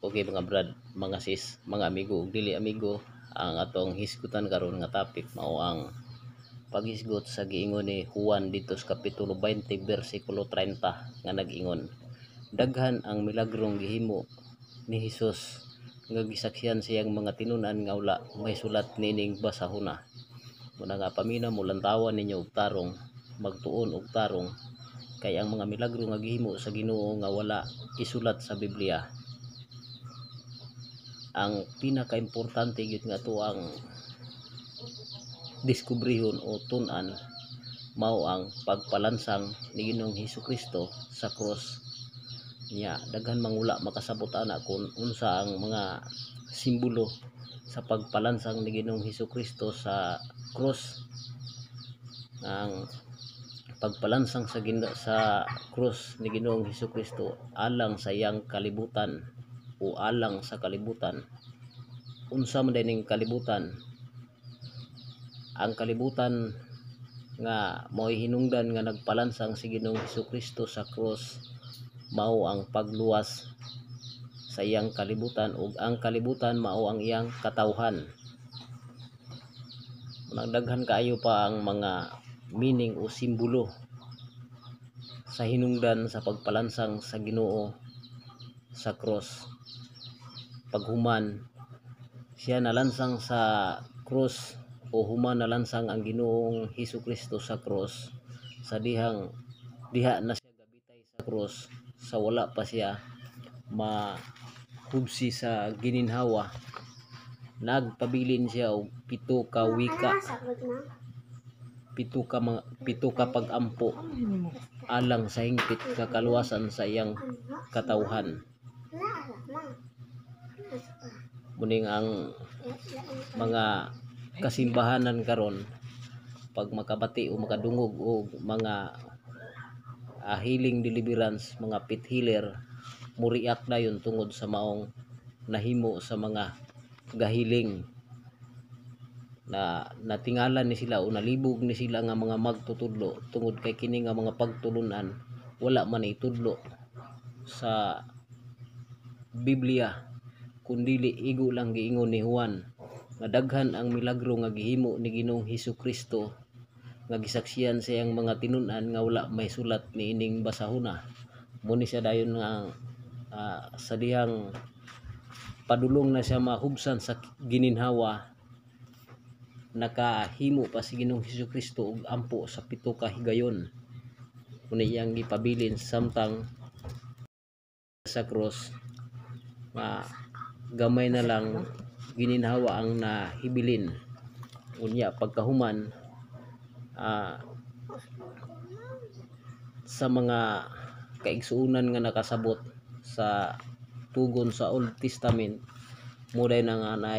Okay mga brad, mga sis, mga amigo ug dili amigo, ang atong hisgutan karon nga topic mao ang paghisgot sa giingon ni Juan dito sa kapitulo 20 bersikulo 30 nga nag-ingon, daghan ang milagrong gihimo ni Hesus nga gisaksihan siyang mga tinunan nga wala may sulat nining basahona. Muna nga pamina mo lantawan ninyo og tarong, magtuon og tarong kay ang mga milagro nga gihimo sa Ginoo nga wala isulat sa Biblia. Ang pinaka-importante gyud nga to ang diskubrihon o tun-an mao ang pagpalansang ni Ginoong Hesukristo sa krus niya. Daghan mangula makasabot ana kung unsa ang mga simbolo sa pagpalansang ni Ginoong Hesukristo sa krus. Ang pagpalansang sa krus ni Ginoong Hesukristo alang sa iyang kalibutan o alang sa kalibutan. Unsa man dining kalibutan? Ang kalibutan nga mao'y hinungdan nga nagpalansang si Ginoong Hesukristo sa krus mao ang pagluwas sa iyang kalibutan, ug ang kalibutan mao ang iyang katawhan. Nagdaghan kaayo pa ang mga meaning o simbolo sa hinungdan sa pagpalansang sa Ginoo sa krus. Paghuman siya nalansang sa krus o human nalansang ang Ginoong Hesukristo sa krus, sa diha na siya gabitay sa krus, sa wala pa siya mahubsi sa gininhawa, nagpabilin siya og pito ka wika, pito ka pag-ampo alang sa hingpit nga kaluwasan sa iyang katawhan. Muning ang mga kasimbahanan karon pag makabati o makadungog og mga healing deliverance, mga pit healer, muriak dayon tungod sa maong nahimo sa mga gahiling na natingalan ni sila o nalibog ni sila nga mga magtutudlo tungod kay kini nga mga pagtulunan wala man itudlo sa Biblia, kundili igo lang giingon ni Juan nga daghan ang milagro nga gihimo ni Ginoong Hesukristo nga gisaksihan sa iyang mga tinun-an nga wala may sulat niining basahona. Muni siya dayon nga sa dihang padulong na siya mahubsan sa gininhawa, nakahimo pa si Ginoong Hesukristo og ampo sa pito ka higayon. Muni iyang gipabilin samtang sa cross nga gamay na lang gininhawa ang nahibilin. Unya pagkahuman sa mga kaigsuunan nga nakasabot sa tugon sa Old Testament, muday na nga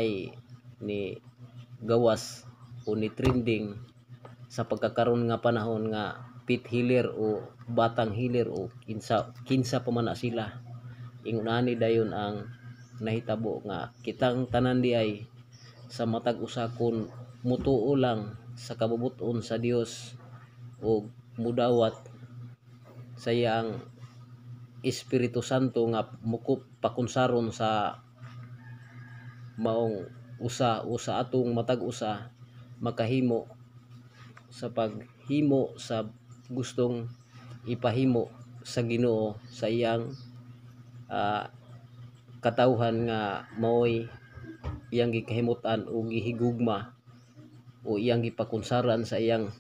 ni gawas o ni trending sa pagkakaroon nga panahon nga pit healer o batang healer o kinsa pa man na sila. Ingunani dayon ang nahitabo nga kitang tanan di ay sa matag usa kon mutuo lang sa kabubut-on sa Dios o mudawat sa iyang Espiritu Santo nga mukop pakunsaron sa maong usa o sa atong matag usa makahimo sa paghimo sa gustong ipahimo sa Ginoo sa iyang katawhan nga mao'y iyang gikahimutan o gihigugma o iyang gipakunsaran sa iyang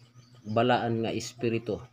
balaan nga espiritu.